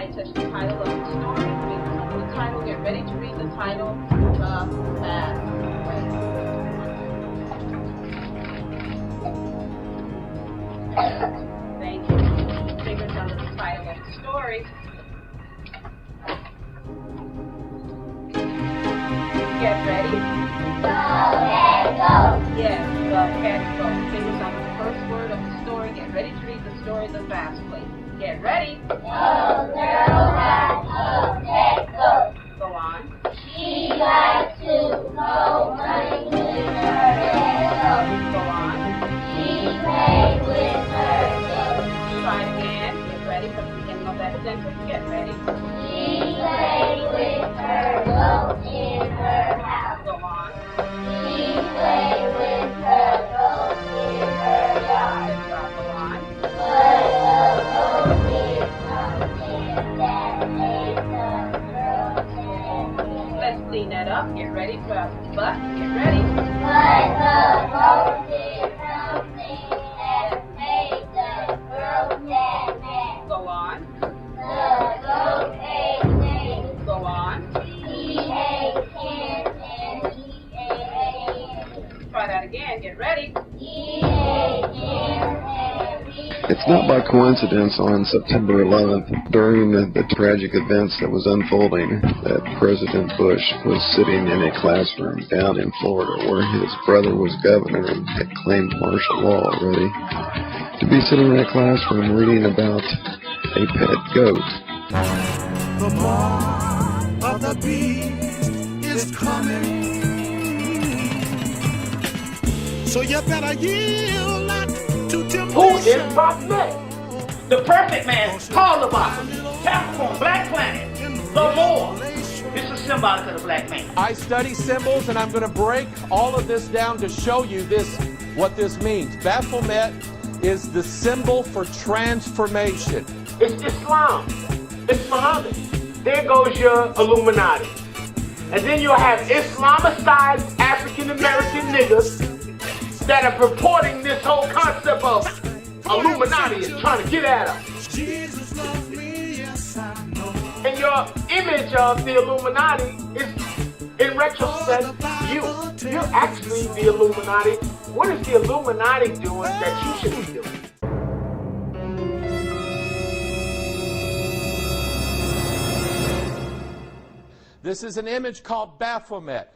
I touch the title of the story. Read the title. Get ready to read the title. The Pathway. Thank you. Fingers under the title of the story. Get ready. Go, cat, go. Yes, go, cat, go. Fingers under the first word of the story. Get ready to read the story the fast way. Get ready. Go, girl, cat, go, cat, go. Go on. She likes to go running with her cat, Go on. go. She plays with her goat. Try it again. Get ready for the beginning of that sentence. Get ready. She plays with her goat in her house. Go on. She plays with her goat in her yard. Good job. Go on. But the goat did something that made the girl sad. Let's clean that up. Get ready for but. Get ready. But the goat did something that made the girl sad mad. Go on. The goat ate things. Go on. He ate hens and he ate eggs. Try that again. Get ready. He ate hens and he It's not by coincidence on September 11th, during the tragic events that was unfolding, that President Bush was sitting in a classroom down in Florida where his brother was governor and had claimed martial law already, to be sitting in that classroom reading about a pet goat. The mark of the beast is coming. So you better yield not to temptation. Who is Baphomet? The perfect man, called the Baphomet. Capricorn, Black Planet, the Lord. This is symbolic of the black man. I study symbols, and I'm going to break all of this down to show you what this means. Baphomet is the symbol for transformation. It's Islam. It's Muhammad. There goes your Illuminati. And then you'll have Islamicized African American niggas that are purporting this whole concept of Illuminati and trying to get at us. Jesus loves me, yes I know. And your image of the Illuminati is, in retrospect, you. You're actually the Illuminati. What is the Illuminati doing that you should be doing? This is an image called Baphomet.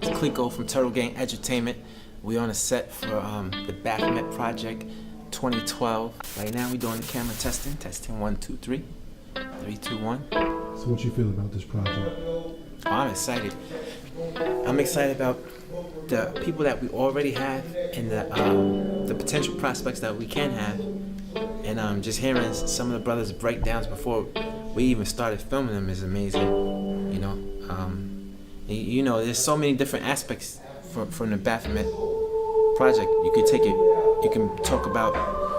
It's Clico from Turtle Gang Entertainment. We're on a set for the Baphomet Project 2012. Right now we're doing the camera testing. Testing 1, 2, 3. 3, 2, 1. So what you feel about this project? Oh, I'm excited. I'm excited about the people that we already have and the potential prospects that we can have. And just hearing some of the brothers' breakdowns before we even started filming them is amazing. You know, there's so many different aspects from the Baphomet Project. You could take it, you can talk about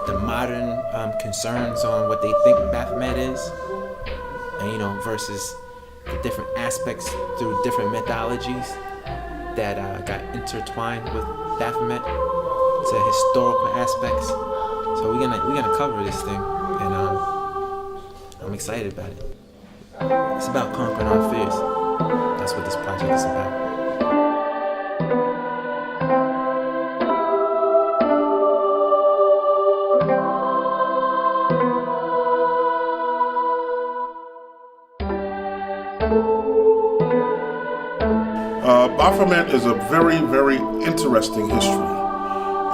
the modern concerns on what they think Baphomet is, and versus the different aspects through different mythologies that got intertwined with Baphomet to historical aspects. So we're gonna cover this thing, and I'm excited about it. It's about conquering our fears. That's what this project is about. Baphomet is a very, very interesting history.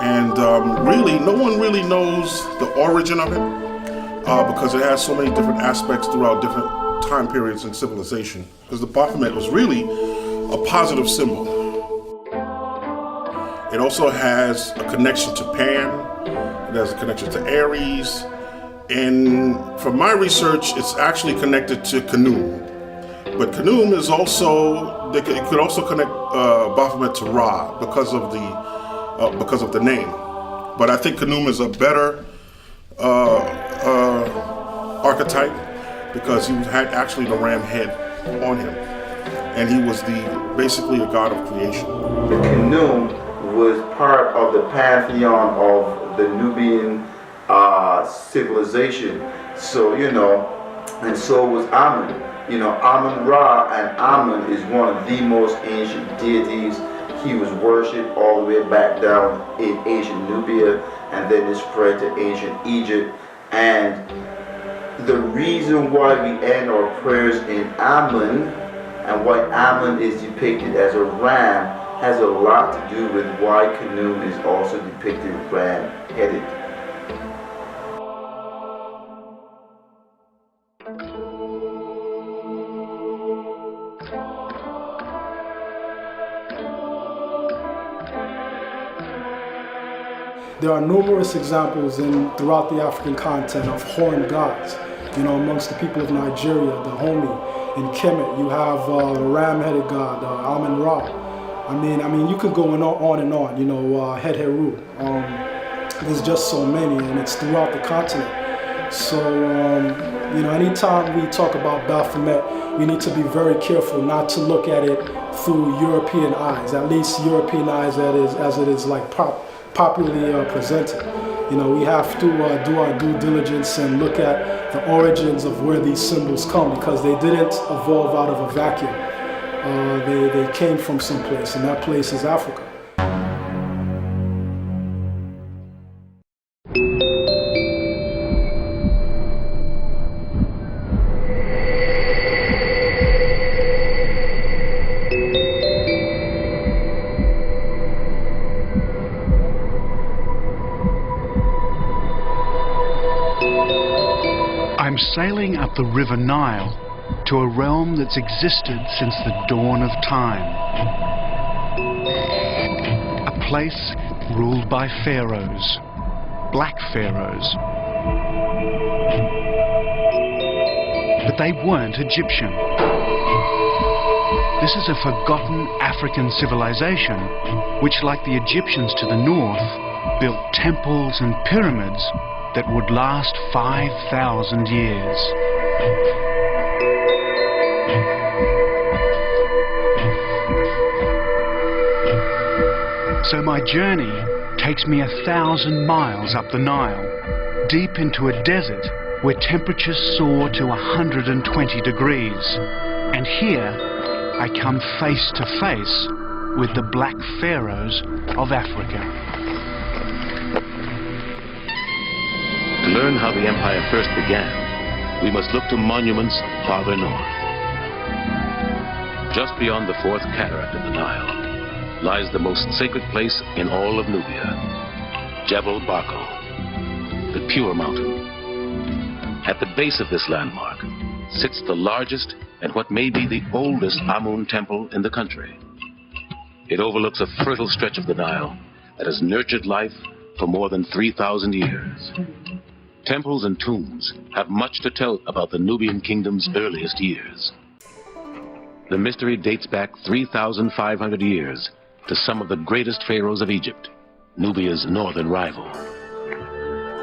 And really, no one really knows the origin of it. because it has so many different aspects throughout different time periods in civilization. Because the Baphomet was really a positive symbol. It also has a connection to Pan. It has a connection to Aries. And from my research, it's actually connected to Khnum. But Khnum is also, it could also connect Baphomet to Ra because of the name. But I think Khnum is a better archetype because he had actually the ram head on him. And he was basically a god of creation. Khnum was part of the pantheon of the Nubian civilization. So, and so was Amun. Amun Ra, and Amun is one of the most ancient deities. He was worshipped all the way back down in ancient Nubia, and then it spread to ancient Egypt. And the reason why we end our prayers in Amun, and why Amun is depicted as a ram, has a lot to do with why Khnum is also depicted ram-headed. There are numerous examples throughout the African continent of horned gods. Amongst the people of Nigeria, the Homi. In Kemet, you have the ram-headed god, Amun Ra. I mean, you could go on and on. Het Heru. There's just so many, and it's throughout the continent. So, anytime we talk about Baphomet, we need to be very careful not to look at it through European eyes, at least European eyes as it is like popularly presented. We have to do our due diligence and look at the origins of where these symbols come, because they didn't evolve out of a vacuum. They came from someplace, and that place is Africa. I'm sailing up the River Nile to a realm that's existed since the dawn of time. A place ruled by pharaohs, black pharaohs. But they weren't Egyptian. This is a forgotten African civilization which, like the Egyptians to the north, built temples and pyramids that would last 5,000 years. So my journey takes me 1,000 miles up the Nile, deep into a desert where temperatures soar to 120 degrees. And here I come face to face with the black pharaohs of Africa. To learn how the empire first began, we must look to monuments farther north. Just beyond the fourth cataract of the Nile lies the most sacred place in all of Nubia, Jebel Barkal, the Pure Mountain. At the base of this landmark sits the largest and what may be the oldest Amun temple in the country. It overlooks a fertile stretch of the Nile that has nurtured life for more than 3,000 years. Temples and tombs have much to tell about the Nubian kingdom's earliest years. The mystery dates back 3,500 years to some of the greatest pharaohs of Egypt, Nubia's northern rival.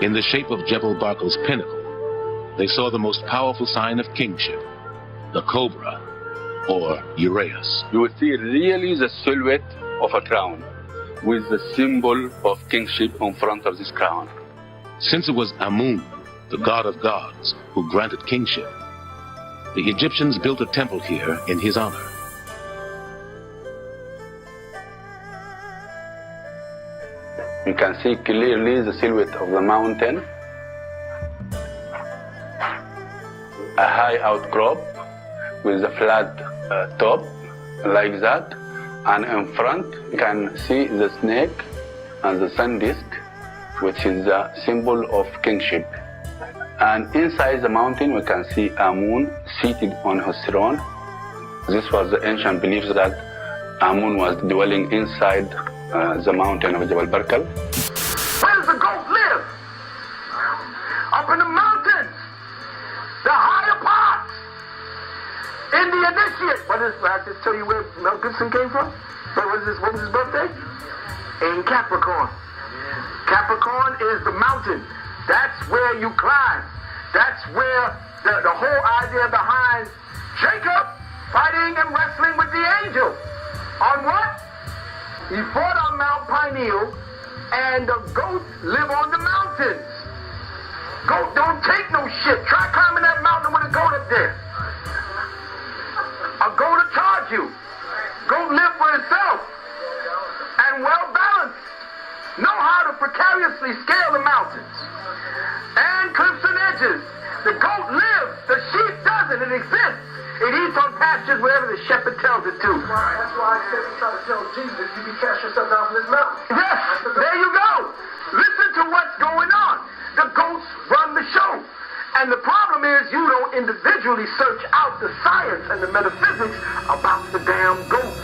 In the shape of Jebel Barkal's pinnacle, they saw the most powerful sign of kingship, the cobra, or Uraeus. You will see really the silhouette of a crown with the symbol of kingship on front of this crown. Since it was Amun, the god of gods, who granted kingship, the Egyptians built a temple here in his honor. You can see clearly the silhouette of the mountain, a high outcrop with a flat top like that, and in front you can see the snake and the sun disk, which is the symbol of kingship. And inside the mountain, we can see Amun seated on his throne. This was the ancient belief that Amun was dwelling inside the mountain of Jabal Barkal. Where does the goat live? Up in the mountains, the higher parts. In the initiate. I just tell you where Mel Gibson came from? What was his birthday? In Capricorn. Capricorn is the mountain. That's where you climb. That's where the whole idea behind Jacob fighting and wrestling with the angel. On what? He fought on Mount Pineal, and the goats live on the mountains. Goat don't take no shit. Try climbing that mountain with a goat up there. A goat will charge you. Goat live for itself. And well balanced. Know how to precariously scale the mountains. And cliffs and edges. The goat lives. The sheep doesn't. It exists. It eats on pastures wherever the shepherd tells it to. That's why I said we try to tell Jesus, you can cast yourself down from this mountain. Yes, there you go. Listen to what's going on. The goats run the show. And the problem is you don't individually search out the science and the metaphysics about the damn goats.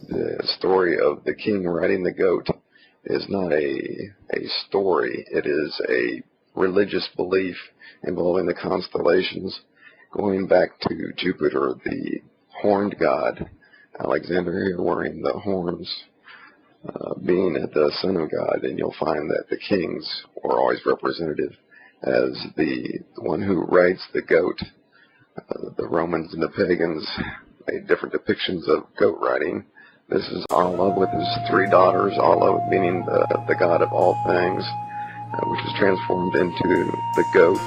The story of the king riding the goat is not a story. It is a religious belief involving the constellations, going back to Jupiter, the horned god, Alexander here wearing the horns, being the son of God, and you'll find that the kings were always representative as the one who rides the goat. The Romans and the pagans made different depictions of goat riding. This is Allah with his three daughters, Allah meaning the god of all things, which is transformed into the goat,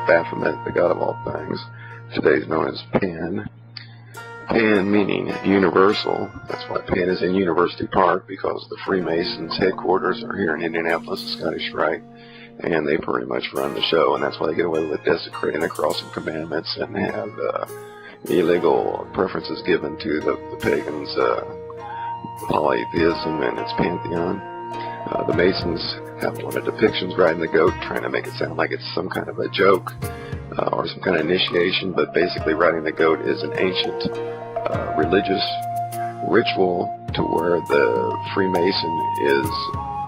Baphomet, the god of all things. Today is known as Pan. Pan meaning universal. That's why Pan is in University Park, because the Freemasons' headquarters are here in Indianapolis, the Scottish Rite, and they pretty much run the show, and that's why they get away with desecrating the Cross of Commandments and have illegal preferences given to the pagans' polytheism and its pantheon. The Masons have a lot of depictions riding the goat, trying to make it sound like it's some kind of a joke or some kind of initiation, but basically riding the goat is an ancient religious ritual to where the Freemason is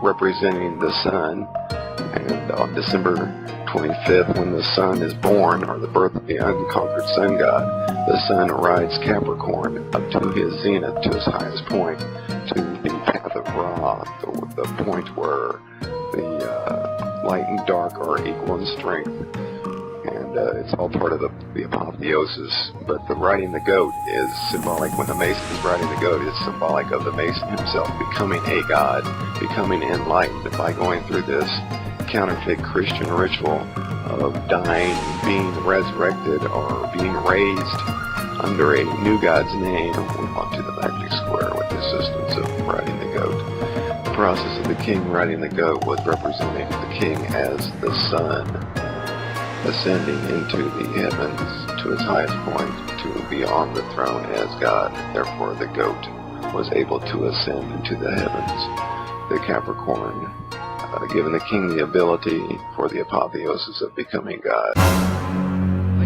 representing the sun, and on December 25th, when the sun is born, or the birth of the unconquered sun god, the sun rides Capricorn up to his zenith, to his highest point, to the path of Ra, the point where the light and dark are equal in strength. And it's all part of the apotheosis. But the riding the goat is symbolic. When the Mason is riding the goat, it's symbolic of the Mason himself becoming a god, becoming enlightened by going through this counterfeit Christian ritual of dying, being resurrected, or being raised under a new God's name. We'll walk to the magic square with the assistance of riding the goat. The process of the king riding the goat was representing the king as the sun, ascending into the heavens to his highest point, to be on the throne as God. Therefore, the goat was able to ascend into the heavens. The Capricorn giving the king the ability for the apotheosis of becoming God.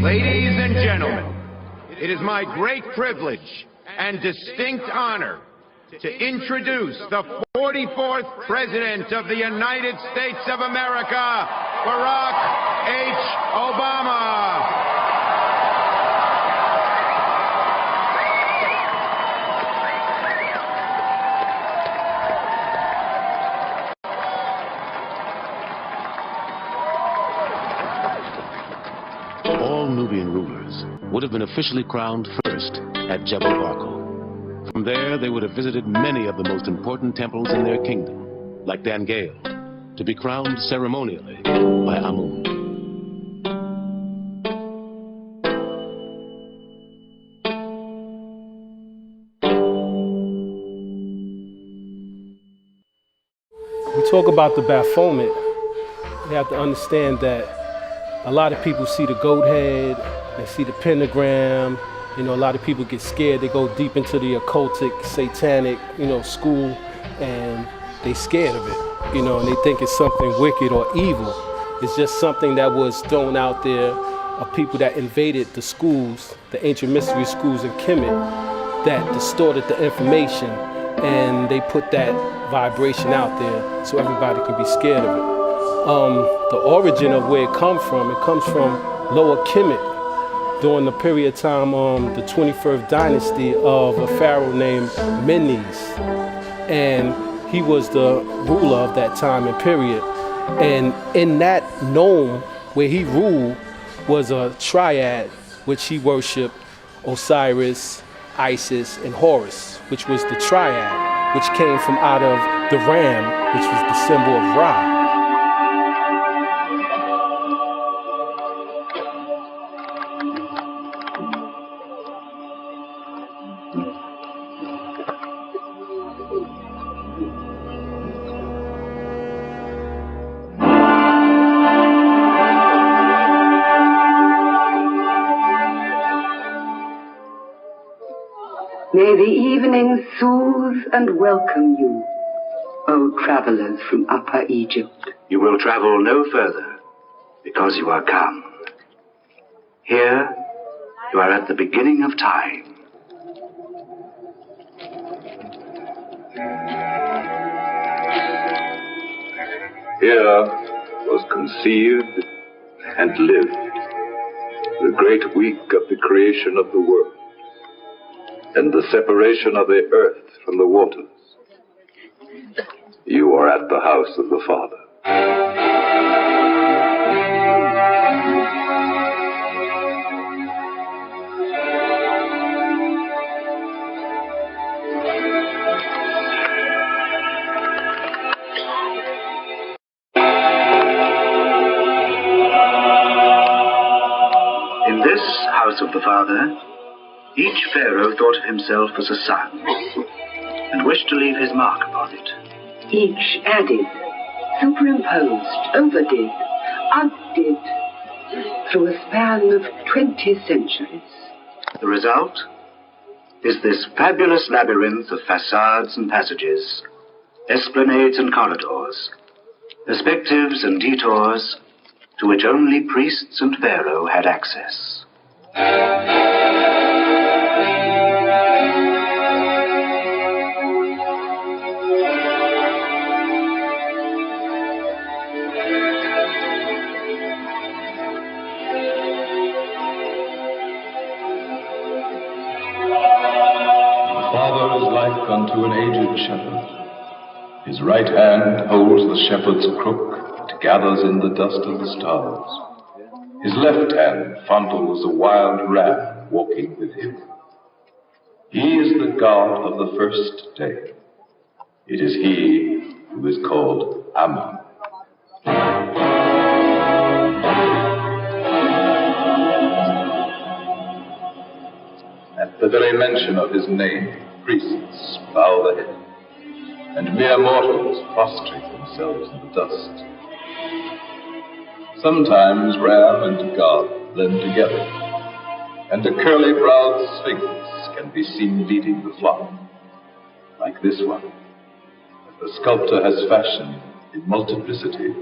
Ladies and gentlemen, it is my great privilege and distinct honor to introduce the 44th President of the United States of America, Barack H. Obama. All Nubian rulers would have been officially crowned first at Jebel Barkal. From there, they would have visited many of the most important temples in their kingdom, like Dan Gale, to be crowned ceremonially by Amun. We talk about the Baphomet you have to understand that a lot of people see the goat head, they see the pentagram. You know, a lot of people get scared. They go deep into the occultic, satanic, school, and they scared of it. And they think it's something wicked or evil. It's just something that was thrown out there of people that invaded the schools, the ancient mystery schools in Kemet, that distorted the information, and they put that vibration out there so everybody could be scared of it. The origin of where it comes from Lower Kemet during the period of time, the 21st dynasty of a pharaoh named Menes. And he was the ruler of that time and period. And in that nome where he ruled was a triad, which he worshipped Osiris, Isis, and Horus, which was the triad, which came from out of the ram, which was the symbol of Ra. May the evening soothe and welcome you, O travelers from Upper Egypt. You will travel no further, because you are come. Here, you are at the beginning of time. Here was conceived and lived the great week of the creation of the world, and the separation of the earth from the waters. You are at the house of the Father. In this house of the Father, each pharaoh thought of himself as a son, and wished to leave his mark upon it. Each added, superimposed, overdid, outdid, through a span of 20 centuries. The result is this fabulous labyrinth of facades and passages, esplanades and corridors, perspectives and detours, to which only priests and pharaoh had access. Like unto an aged shepherd. His right hand holds the shepherd's crook that gathers in the dust of the stars. His left hand fondles a wild ram walking with him. He is the God of the first day. It is he who is called Amun. At the very mention of his name, priests bow the head, and mere mortals prostrate themselves in the dust. Sometimes ram and god blend together, and a curly-browed sphinx can be seen leading the flock, like this one, that the sculptor has fashioned in multiplicity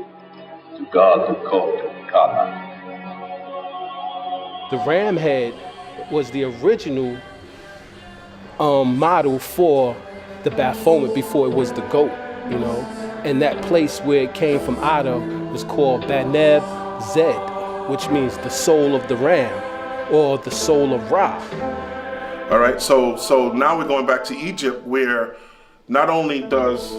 to God the called Kana. The ram head was the original model for the Baphomet before it was the goat, and that place where it came from out of was called Baneb Zed, which means the soul of the ram or the soul of Ra. All right, so now we're going back to Egypt, where not only does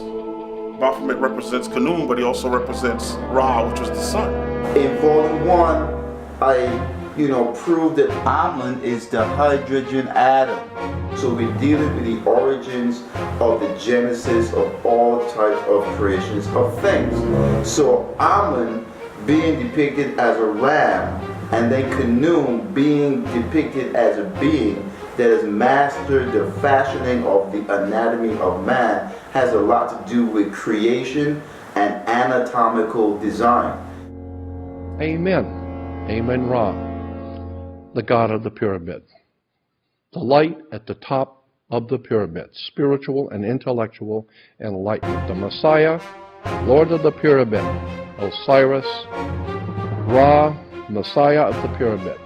Baphomet represents Khnum, but he also represents Ra, which was the sun. In volume 1, I prove that Amun is the hydrogen atom. So we're dealing with the origins of the genesis of all types of creations of things. So Amun being depicted as a ram, and then Khnum being depicted as a being that has mastered the fashioning of the anatomy of man, has a lot to do with creation and anatomical design. Amen. Amun Ra, the god of the pyramid. The light at the top of the pyramid, spiritual and intellectual enlightenment. The Messiah, Lord of the pyramid, Osiris, Ra, Messiah of the pyramid.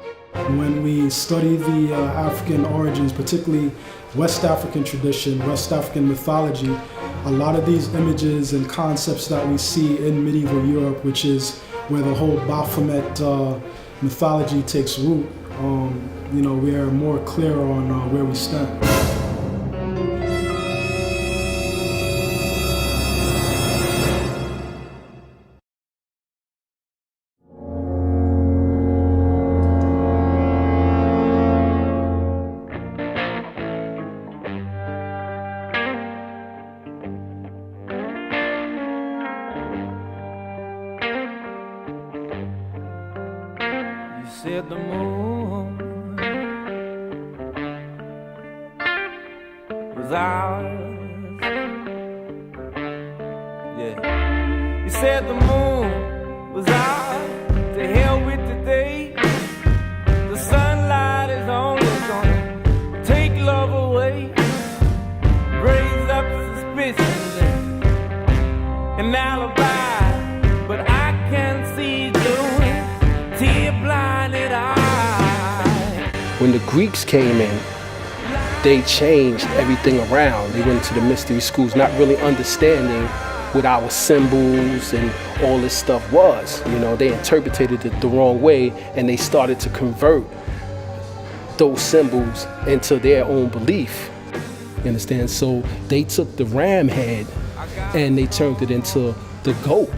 When we study the African origins, particularly West African tradition, West African mythology, a lot of these images and concepts that we see in medieval Europe, which is where the whole Baphomet mythology takes root, you know, we are more clear on where we stand. Said the moon was ours. Yeah. You said the moon was ours. To hell with the day. The sunlight is only gonna take love away. Raise up suspicions and an alibi. But I can't see doing tear-blinded eyes. When the Greeks came in, they changed everything around. They went into the mystery schools, not really understanding what our symbols and all this stuff was. You know, they interpreted it the wrong way, and they started to convert those symbols into their own belief. You understand? So they took the ram head and they turned it into the goat.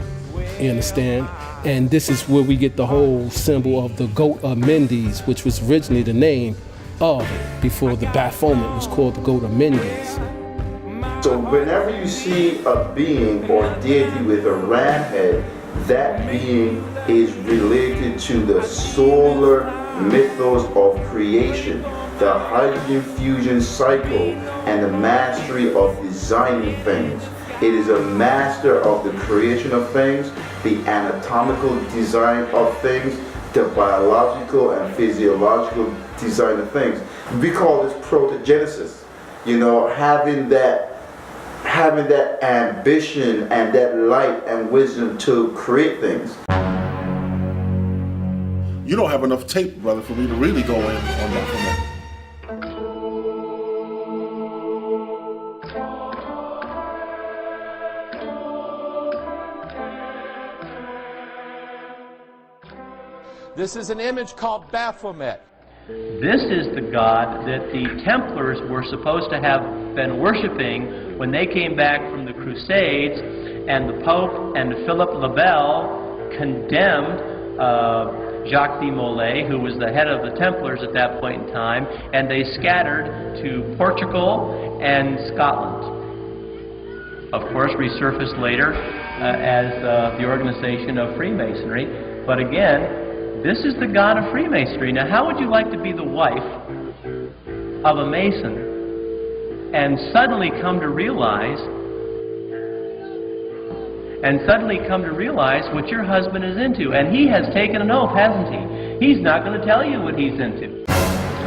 You understand? And this is where we get the whole symbol of the goat of Mendes, which was originally the name of it before the Baphomet was called the goat of Mendes. So whenever you see a being or deity with a ram head, that being is related to the solar mythos of creation, the hydrogen fusion cycle, and the mastery of designing things. It is a master of the creation of things, the anatomical design of things, the biological and physiological design of things. We call this protogenesis. You know, having that ambition and that light and wisdom to create things. You don't have enough tape, brother, for me to really go in on Baphomet. This is an image called Baphomet. This is the god that the Templars were supposed to have been worshiping when they came back from the Crusades, and the Pope and Philip le Bel condemned Jacques de Molay, who was the head of the Templars at that point in time, and they scattered to Portugal and Scotland. Of course, resurfaced later as the organization of Freemasonry, but again, this is the god of Freemasonry. Now, how would you like to be the wife of a Mason and suddenly come to realize what your husband is into? And he has taken an oath, hasn't he? He's not going to tell you what he's into.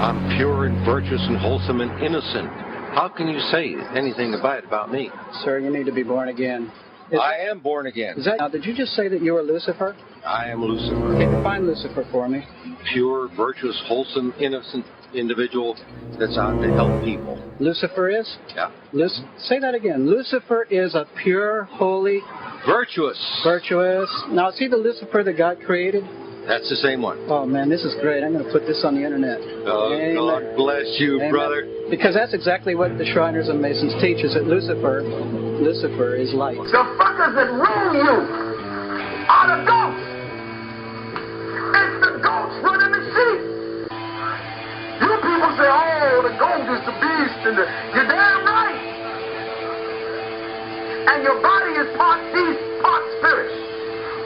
I'm pure and virtuous and wholesome and innocent. How can you say anything bad about me? Sir, you need to be born again. I am born again. Now, did you just say that you were Lucifer? I am Lucifer. Can you define Lucifer for me? Pure, virtuous, wholesome, innocent individual that's out to help people. Lucifer is? Yeah. Say that again. Lucifer is a pure, holy... Virtuous. Virtuous. Now, is he the Lucifer that God created? That's the same one. Oh, man, this is great. I'm going to put this on the internet. Oh, Amen. God bless you, Amen. brother. Because that's exactly what the Shriners and Masons teach, is that Lucifer is light. The fuckers that rule you are the goats. It's the goats running the sheep. You people say, oh, the goat is the beast, and you're damn right. And your body is part beast, part spirit.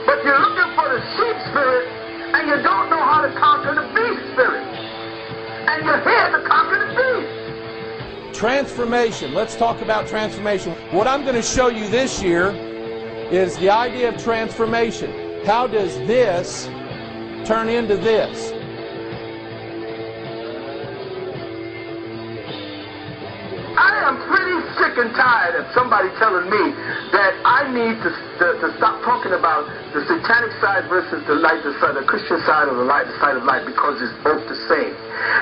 But you're looking for the sheep spirit, and you don't know how to conquer the beast spirit. And you're here to conquer the beast. Transformation. Let's talk about transformation. What I'm going to show you this year is the idea of transformation. How does this turn into this. I am pretty sick and tired of somebody telling me that I need to stop talking about the satanic side versus the light, the Christian side or the side of light, because it's both the same.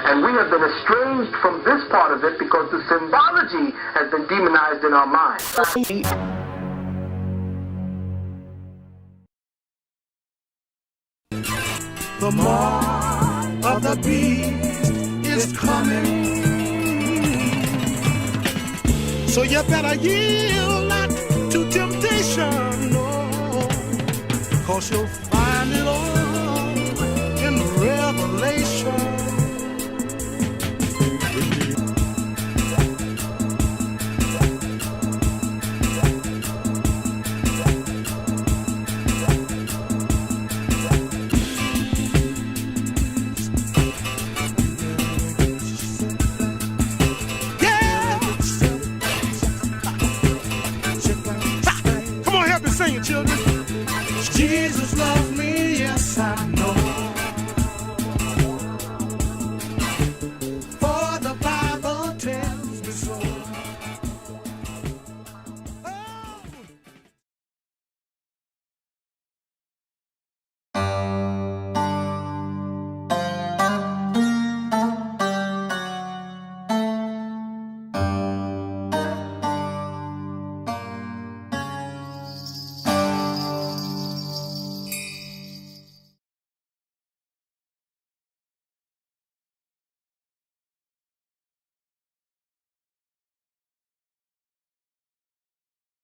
And we have been estranged from this part of it because the symbology has been demonized in our minds. The mark of the beast is coming. So you better yield not to temptation, no, 'cause you'll find it all in Revelation.